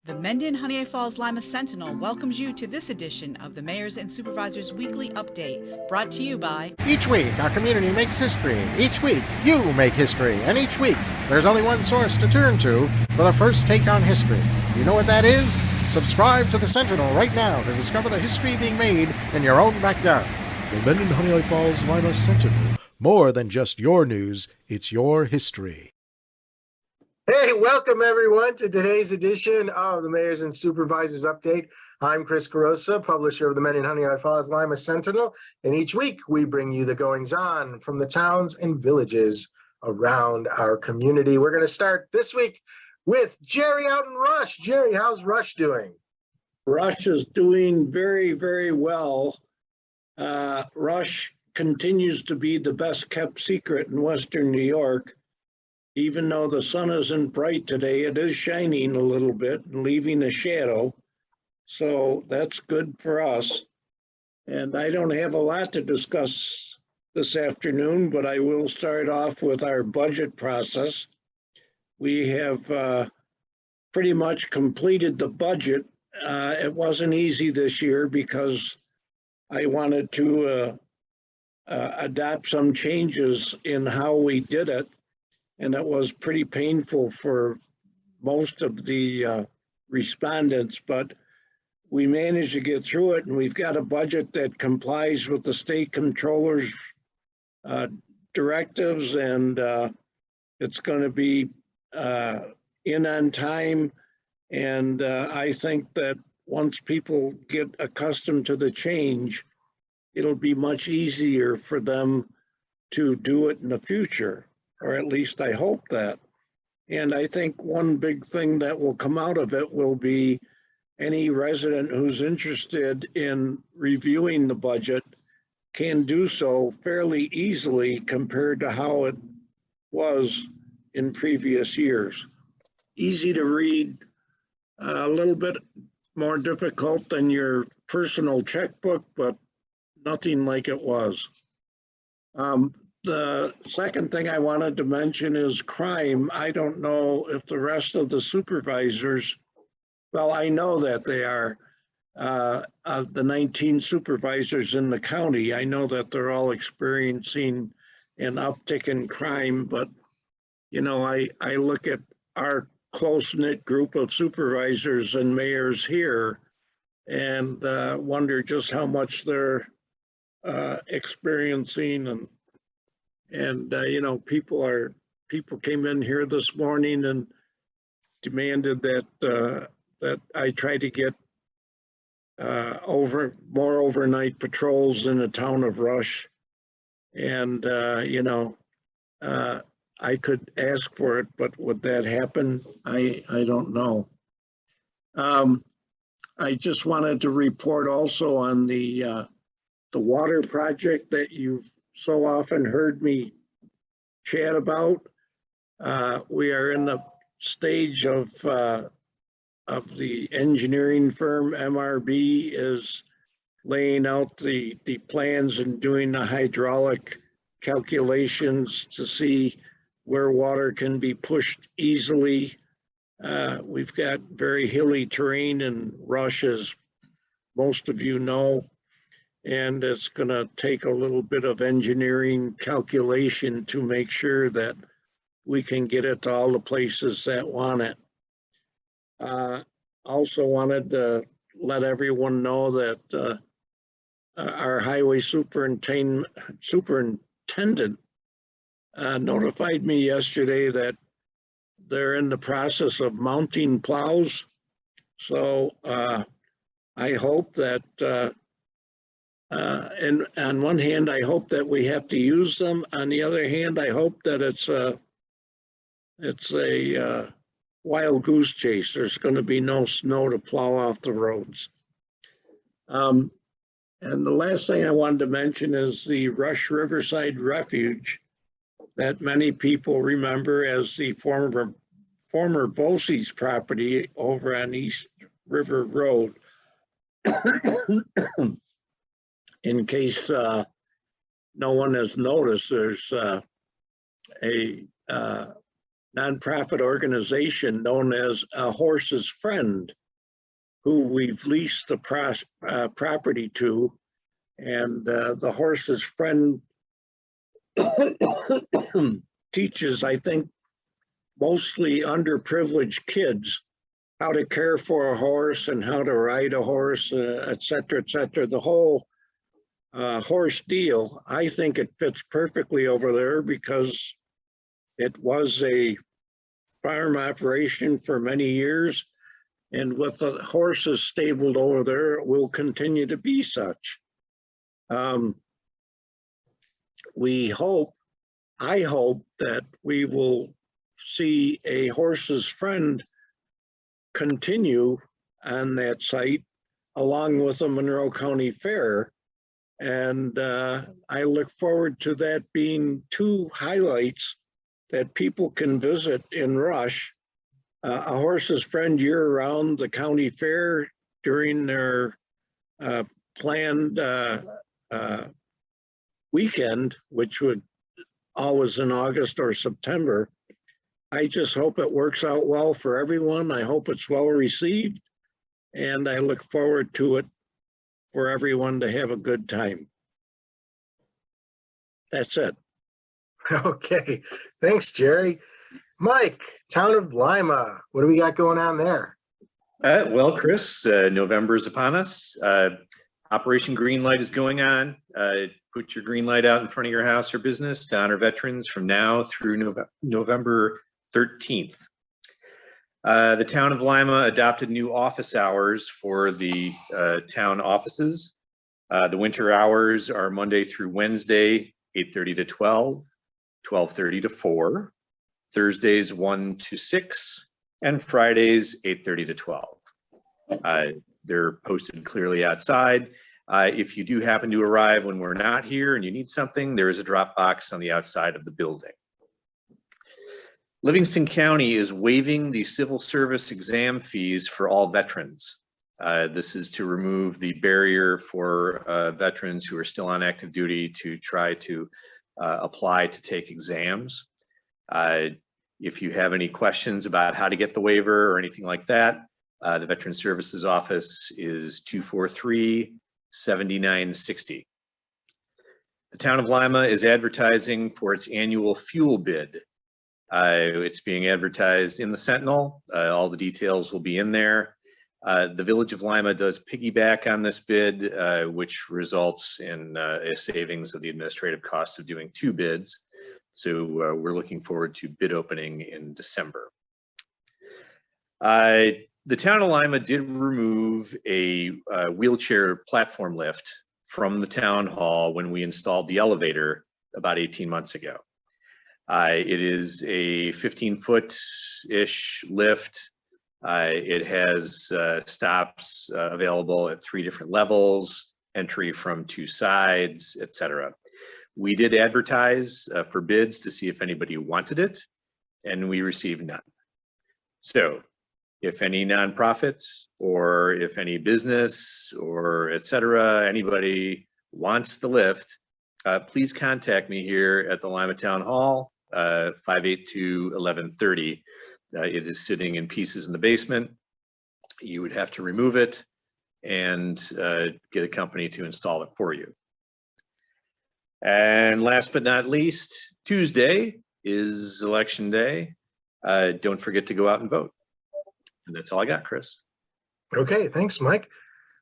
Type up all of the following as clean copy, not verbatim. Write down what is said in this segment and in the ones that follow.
The Mendon-Honeoye Falls-Lima Sentinel welcomes you to this edition of the Mayor's and Supervisors Weekly Update, brought to you by... Each week, our community makes history. Each week, you make history. And each week, there's only one source to turn to for the first take on history. You know what that is? Subscribe to the Sentinel right now to discover the history being made in your own backyard. The Mendon-Honeoye Falls-Lima Sentinel. More than just your news, it's your history. Hey, welcome everyone to today's edition of the Mayor's and Supervisors Update. I'm Chris Carosa, publisher of the Mendon-Honeoye Falls-Lima Sentinel, and each week we bring you the goings-on from the towns and villages around our community. We're going to start this week with Jerry out in Rush. Jerry, how's Rush doing? Rush is doing very, very well. Rush continues to be the best kept secret in Western New York. Even though the sun isn't bright today, it is shining a little bit and leaving a shadow. So that's good for us. And I don't have a lot to discuss this afternoon, but I will start off with our budget process. We have pretty much completed the budget. It wasn't easy this year because I wanted to adopt some changes in how we did it. And it was pretty painful for most of the respondents, but we managed to get through it, and we've got a budget that complies with the state controller's directives, and it's going to be in on time. And I think that once people get accustomed to the change, it'll be much easier for them to do it in the future. Or at least I hope that. And I think one big thing that will come out of it will be any resident who's interested in reviewing the budget can do so fairly easily compared to how it was in previous years. Easy to read, a little bit more difficult than your personal checkbook, but nothing like it was. The second thing I wanted to mention is crime. I don't know if the rest of the supervisors, well, I know that they are, the 19 supervisors in the county, I know that they're all experiencing an uptick in crime, but, you know, I look at our close-knit group of supervisors and mayors here and wonder just how much they're experiencing. And you know, people came in here this morning and demanded that that I try to get more overnight patrols in the town of Rush. And you know, I could ask for it, but would that happen? I don't know. I just wanted to report also on the water project that you've so often heard me chat about. We are in the stage of the engineering firm. MRB is laying out the plans and doing the hydraulic calculations to see where water can be pushed easily. We've got very hilly terrain in Rush, as most of you know. And it's going to take a little bit of engineering calculation to make sure that we can get it to all the places that want it. Also wanted to let everyone know that our highway superintendent notified me yesterday that they're in the process of mounting plows. So I hope that and on one hand, I hope that we have to use them. On the other hand, I hope that it's a wild goose chase. There's going to be no snow to plow off the roads. And the last thing I wanted to mention is the Rush Riverside Refuge that many people remember as the former Bosse's property over on East River Road. In case no one has noticed, there's a nonprofit organization known as A Horse's Friend, who we've leased the property to. And the Horse's Friend teaches, I think, mostly underprivileged kids how to care for a horse and how to ride a horse, et cetera, et cetera. The whole horse deal, I think it fits perfectly over there because it was a farm operation for many years. And with the horses stabled over there, it will continue to be such. I hope that we will see A Horse's Friend continue on that site along with the Monroe County Fair. And I look forward to that being two highlights that people can visit in Rush. A Horse's Friend year-round, the county fair during their planned weekend, which would always in August or September. I just hope it works out well for everyone. I hope it's well received, and I look forward to it for everyone to have a good time. That's it. Okay, thanks, Jerry. Mike, Town of Lima, what do we got going on there? Well, Chris, November is upon us. Operation Greenlight is going on. Put your green light out in front of your house or business to honor veterans from now through November 13th. The Town of Lima adopted new office hours for the town offices. The winter hours are Monday through Wednesday, 8:30 to 12, 12:30 to 4, Thursdays 1 to 6, and Fridays 8:30 to 12. They're posted clearly outside. If you do happen to arrive when we're not here and you need something, there is a drop box on the outside of the building. Livingston County is waiving the civil service exam fees for all veterans. This is to remove the barrier for veterans who are still on active duty to try to apply to take exams. If you have any questions about how to get the waiver or anything like that, the Veteran Services Office is 243-7960. The Town of Lima is advertising for its annual fuel bid. It's being advertised in the Sentinel. All the details will be in there. The Village of Lima does piggyback on this bid, which results in a savings of the administrative costs of doing two bids. So we're looking forward to bid opening in December. The Town of Lima did remove a wheelchair platform lift from the town hall when we installed the elevator about 18 months ago. It is a 15-foot-ish lift. It has stops available at 3 different levels, entry from 2 sides, etc. We did advertise for bids to see if anybody wanted it, and we received none. So if any nonprofits or if any business or etc., anybody wants the lift, please contact me here at the Lima Town Hall, 582-1130. It is sitting in pieces in the basement. You would have to remove it and get a company to install it for you. And last but not least, Tuesday is Election Day. Don't forget to go out and vote. And that's all I got, Chris. Okay, thanks, Mike.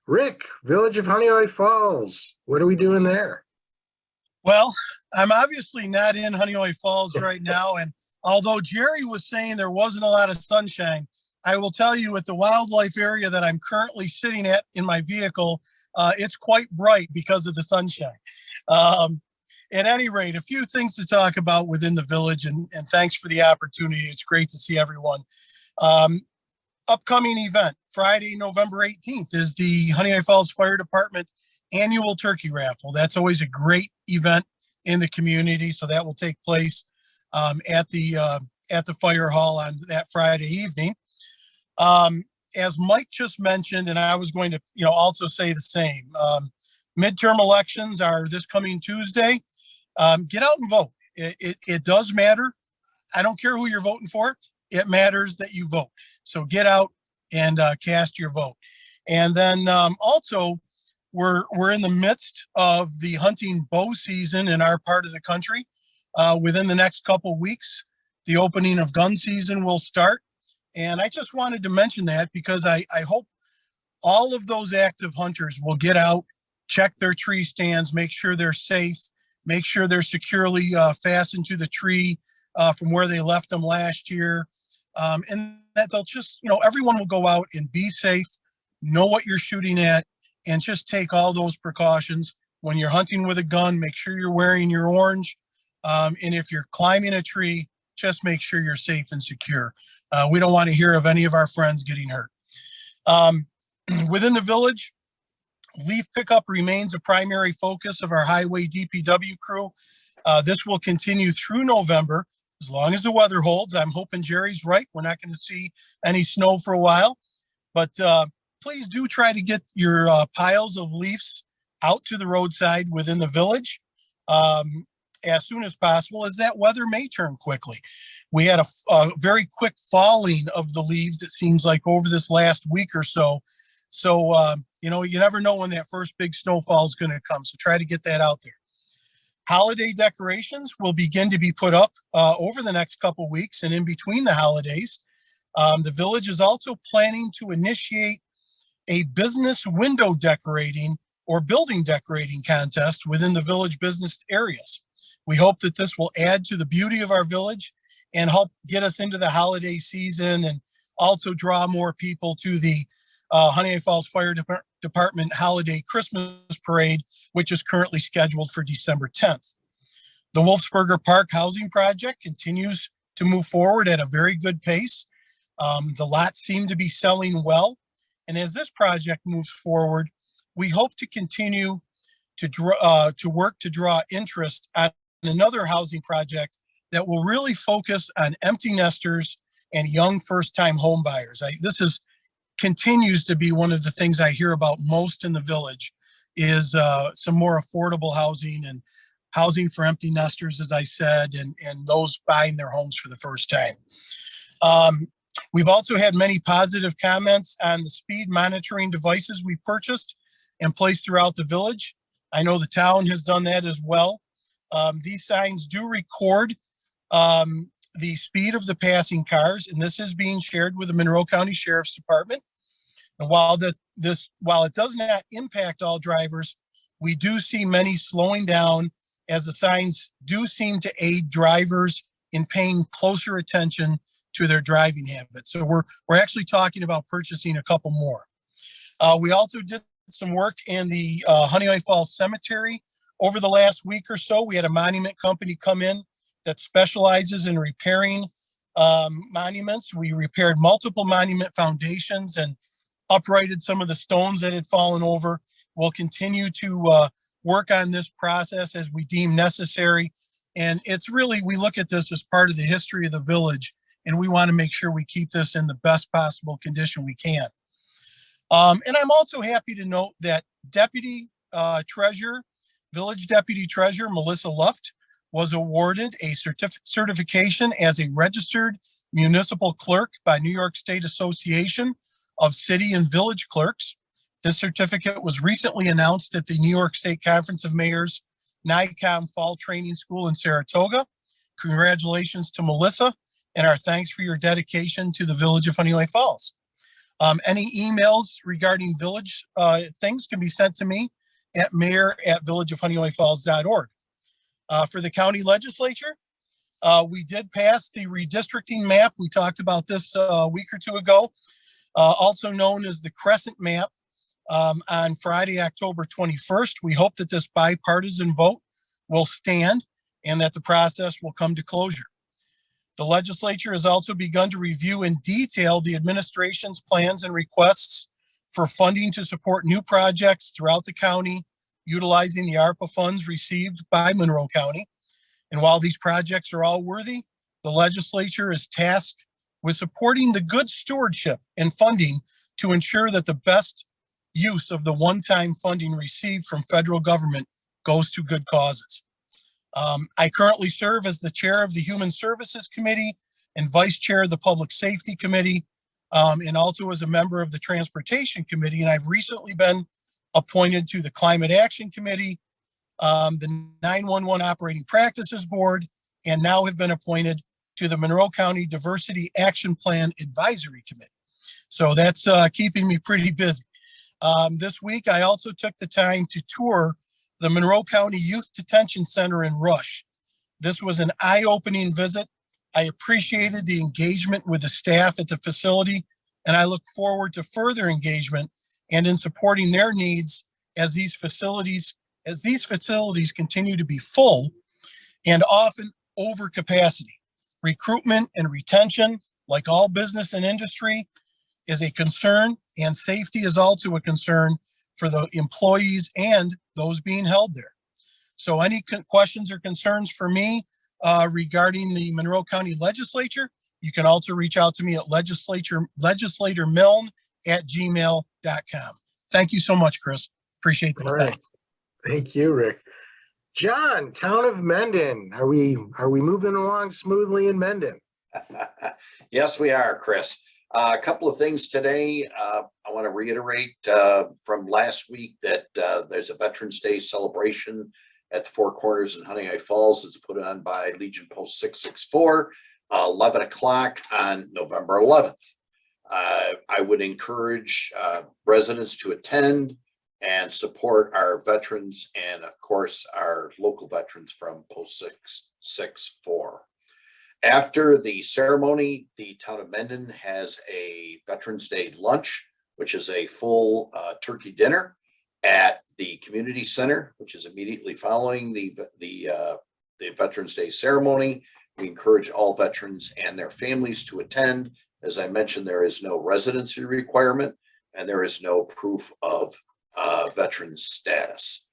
Rick, Village of Honeoye Falls, what are we doing there? Well, I'm obviously not in Honeoye Falls right now, and although Jerry was saying there wasn't a lot of sunshine, I will tell you at the wildlife area that I'm currently sitting at in my vehicle, it's quite bright because of the sunshine. At any rate, a few things to talk about within the village, and thanks for the opportunity. It's great to see everyone. Upcoming event, Friday, November 18th, is the Honeoye Falls Fire Department annual turkey raffle. That's always a great event in the community, so that will take place at the fire hall on that Friday evening. As Mike just mentioned, and I was going to also say the same, midterm elections are this coming Tuesday. Get out and vote. It does matter. I don't care who you're voting for. It matters that you vote. So get out and cast your vote. And then also, we're in the midst of the hunting bow season in our part of the country. Within the next couple weeks, the opening of gun season will start. And I just wanted to mention that because I hope all of those active hunters will get out, check their tree stands, make sure they're safe, make sure they're securely fastened to the tree from where they left them last year. And that they'll just, everyone will go out and be safe, know what you're shooting at, and just take all those precautions. When you're hunting with a gun, make sure you're wearing your orange. And if you're climbing a tree, just make sure you're safe and secure. We don't want to hear of any of our friends getting hurt. Within the village, leaf pickup remains a primary focus of our highway DPW crew. This will continue through November, as long as the weather holds. I'm hoping Jerry's right. We're not going to see any snow for a while, but please do try to get your piles of leaves out to the roadside within the village as soon as possible, as that weather may turn quickly. We had a very quick falling of the leaves, it seems like, over this last week or so. So, you never know when that first big snowfall is going to come. So try to get that out there. Holiday decorations will begin to be put up over the next couple weeks, and in between the holidays. The village is also planning to initiate a business window decorating or building decorating contest within the village business areas. We hope that this will add to the beauty of our village and help get us into the holiday season, and also draw more people to the Honeoye Falls Fire Department Holiday Christmas Parade, which is currently scheduled for December 10th. The Wolfsburger Park housing project continues to move forward at a very good pace. The lots seem to be selling well. And as this project moves forward, we hope to continue to work to draw interest on another housing project that will really focus on empty nesters and young first-time home buyers. This continues to be one of the things I hear about most in the village, is some more affordable housing and housing for empty nesters, as I said, and those buying their homes for the first time. We've also had many positive comments on the speed monitoring devices we've purchased and placed throughout the village. I know the town has done that as well. These signs do record the speed of the passing cars, and this is being shared with the Monroe County Sheriff's Department. And while it does not impact all drivers, we do see many slowing down, as the signs do seem to aid drivers in paying closer attention to their driving habits. So we're actually talking about purchasing a couple more. We also did some work in the Honeoye Falls Cemetery over the last week or so. We had a monument company come in that specializes in repairing monuments. We repaired multiple monument foundations and uprighted some of the stones that had fallen over. We'll continue to work on this process as we deem necessary. And it's really, we look at this as part of the history of the village, and we want to make sure we keep this in the best possible condition we can. And I'm also happy to note that Village Deputy Treasurer Melissa Luft was awarded a certification as a registered municipal clerk by New York State Association of City and Village Clerks. This certificate was recently announced at the New York State Conference of Mayors NICOM Fall Training School in Saratoga. Congratulations to Melissa, and our thanks for your dedication to the Village of Honeoye Falls. Any emails regarding village things can be sent to me at mayor@villageofhoneoyefalls.org. For the county legislature, we did pass the redistricting map. We talked about this a week or two ago, also known as the Crescent Map, on Friday, October 21st. We hope that this bipartisan vote will stand and that the process will come to closure. The legislature has also begun to review in detail the administration's plans and requests for funding to support new projects throughout the county, utilizing the ARPA funds received by Monroe County. And while these projects are all worthy, the legislature is tasked with supporting the good stewardship and funding to ensure that the best use of the one-time funding received from federal government goes to good causes. I currently serve as the chair of the Human Services Committee and vice chair of the Public Safety Committee, and also as a member of the Transportation Committee. And I've recently been appointed to the Climate Action Committee, the 911 Operating Practices Board, and now have been appointed to the Monroe County Diversity Action Plan Advisory Committee. So that's keeping me pretty busy. This week, I also took the time to tour the Monroe County Youth Detention Center in Rush. This was an eye-opening visit. I appreciated the engagement with the staff at the facility, and I look forward to further engagement and in supporting their needs as these facilities continue to be full and often over capacity. Recruitment and retention, like all business and industry, is a concern, and safety is also a concern for the employees and those being held there. So any questions or concerns for me regarding the Monroe County Legislature, you can also reach out to me at legislatormilne@gmail.com. Thank you so much, Chris. Appreciate the time. All right. Thank you, Rick. John, town of Mendon. Are we moving along smoothly in Mendon? Yes, we are, Chris. A couple of things today. I want to reiterate from last week that there's a Veterans Day celebration at the Four Corners in Honeoye Falls. It's put on by Legion Post 664, 11 o'clock on November 11th. I would encourage residents to attend and support our veterans and, of course, our local veterans from Post 664. After the ceremony, the town of Mendon has a Veterans Day lunch, which is a full turkey dinner at the community center, which is immediately following the Veterans Day ceremony. We encourage all veterans and their families to attend. As I mentioned, there is no residency requirement and there is no proof of veteran status.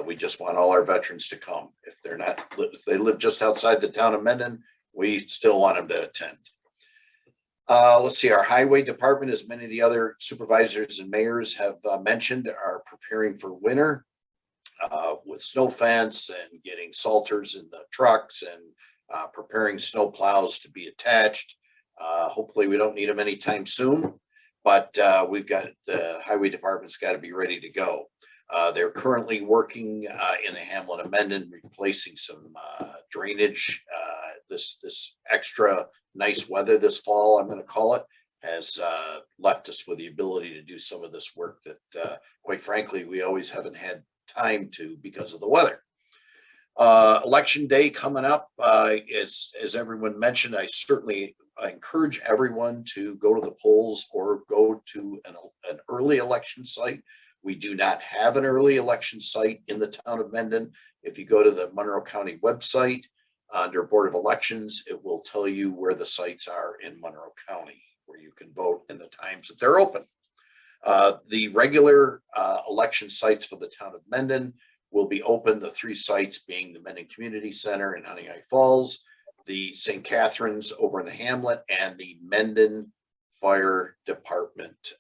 We just want all our veterans to come. If they live just outside the town of Mendon, we still want them to attend. Let's see, our highway department, as many of the other supervisors and mayors have mentioned, are preparing for winter with snow fence and getting salters in the trucks and preparing snow plows to be attached. Hopefully we don't need them anytime soon, but we've got the highway department's got to be ready to go. They're currently working in the hamlet of Mendon, replacing some drainage. This extra nice weather this fall, I'm going to call it, has left us with the ability to do some of this work that, quite frankly, we always haven't had time to because of the weather. Election day coming up, as everyone mentioned, I certainly encourage everyone to go to the polls or go to an early election site. We do not have an early election site in the town of Mendon. If you go to the Monroe County website under Board of Elections, it will tell you where the sites are in Monroe County, where you can vote and the times that they're open. The regular election sites for the town of Mendon will be open, the three sites being the Mendon Community Center in Honeoye Falls, the St. Catherine's over in the hamlet, and the Mendon Fire Department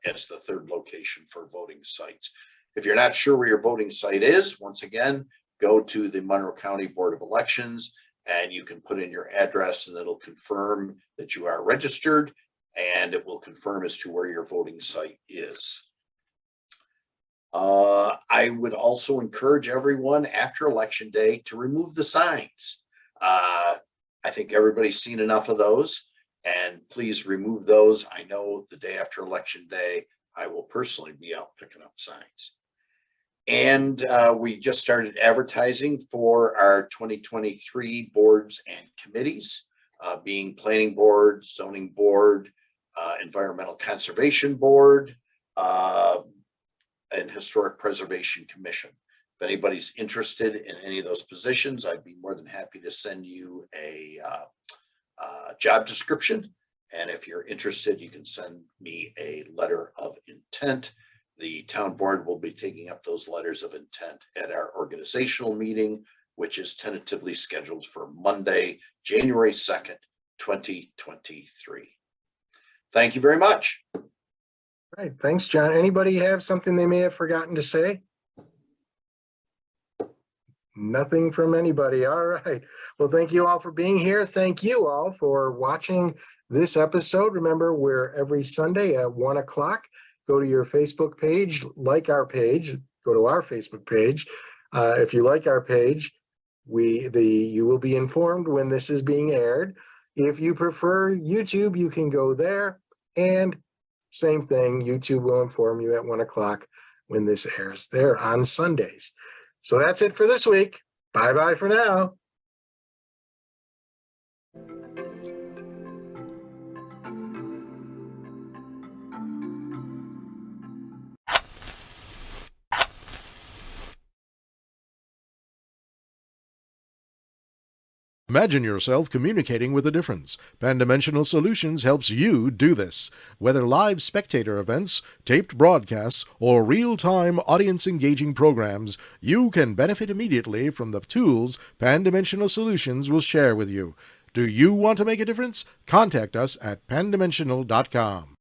as the third location for voting sites. If you're not sure where your voting site is, once again, go to the Monroe County Board of Elections and you can put in your address and it'll confirm that you are registered and it will confirm as to where your voting site is. I would also encourage everyone after Election Day to remove the signs. I think everybody's seen enough of those. And please remove those. I know the day after Election Day, I will personally be out picking up signs. And we just started advertising for our 2023 boards and committees, being Planning Board, Zoning Board, Environmental Conservation Board, and Historic Preservation Commission. If anybody's interested in any of those positions, I'd be more than happy to send you a job description. And if you're interested, you can send me a letter of intent. The town board will be taking up those letters of intent at our organizational meeting, which is tentatively scheduled for Monday, January 2nd, 2023. Thank you very much. All right, thanks, John. Anybody have something they may have forgotten to say? Nothing from anybody. All right. Well, thank you all for being here. Thank you all for watching this episode. Remember, we're every Sunday at 1 o'clock. Go to your Facebook page, like our page, go to our Facebook page. If you like our page, you will be informed when this is being aired. If you prefer YouTube, you can go there. And same thing, YouTube will inform you at 1 o'clock when this airs there on Sundays. So that's it for this week. Bye-bye for now. Imagine yourself communicating with a difference. Pan-Dimensional Solutions helps you do this. Whether live spectator events, taped broadcasts, or real-time audience-engaging programs, you can benefit immediately from the tools Pan-Dimensional Solutions will share with you. Do you want to make a difference? Contact us at pandimensional.com.